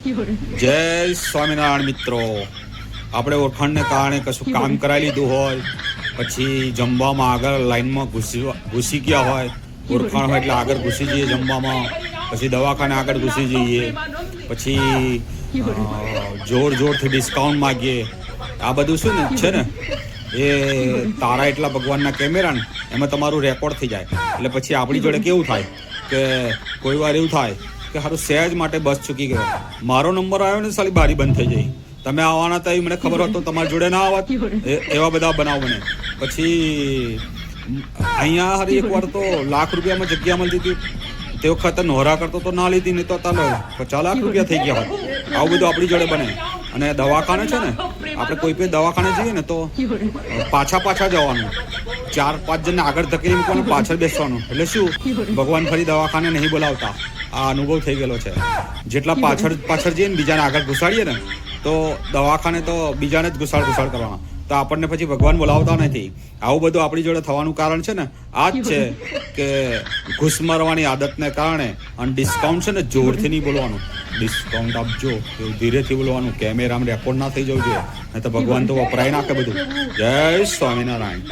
જય સ્વામિનારાયણ મિત્રો, આપણે ઓળખાણને કારણે કશું કામ કરાવી લીધું હોય, પછી જમવામાં આગળ લાઈનમાં ઘૂસી ગયા હોય, ઓળખાણ હોય એટલે આગળ ઘૂસી જઈએ જમવામાં, પછી દવાખાને આગળ ઘૂસી જઈએ, પછી જોરથી ડિસ્કાઉન્ટ માગીએ. આ બધું શું ને છે ને એ તારા એટલા ભગવાનના કેમેરા ને એમાં તમારું રેકોર્ડ થઈ જાય. એટલે પછી આપણી જોડે કેવું થાય કે કોઈ વાર એવું થાય કે સારું સહેજ માટે બસ ચૂકી ગયો, મારો નંબર આવ્યો ને સાલી બારી બંધ થઈ જઈ, તમે આવવાના હતા એ મને ખબર હતો, તમારી જોડે ના આવત. એવા બધા બનાવ બને. પછી અહીંયા હરી એક વાર તો લાખ રૂપિયામાં જગ્યા મળતી હતી, તે વખતે નોરા કરતો તો ના લીધી, નહીં તો તાલો 50 લાખ રૂપિયા થઈ ગયા હોત. આવું બધું આપણી જોડે બને. અને દવાખાને છે ને આપણે કોઈ પણ દવાખાને જઈએ ને તો પાછા જવાનું, 4-5 જણને આગળ ધકેલી મૂકવાનું, પાછળ બેસવાનું. એટલે શું, ભગવાન ફરી દવાખાને નહીં બોલાવતા. આ અનુભવ થઈ ગયેલો છે. જેટલા પાછળ જઈએ ને બીજાને આગળ ઘુસાડીએ ને તો દવાખાને તો બીજાને જ ઘુસાડ કરવાના, તો આપણને પછી ભગવાન બોલાવતા નથી. આવું બધું આપણી જોડે થવાનું કારણ છે ને આ જ છે કે ઘૂસ મારવાની આદતને કારણે. અને ડિસ્કાઉન્ટ છે ને જોરથી નહીં બોલવાનું, ડિસ્કાઉન્ટ આપજો એવું ધીરેથી બોલવાનું, કેમેરામાં રેકોર્ડ ના થઈ જવું જોઈએ, નહીં તો ભગવાન તો વપરાય નાખે બધું. જય સ્વામિનારાયણ.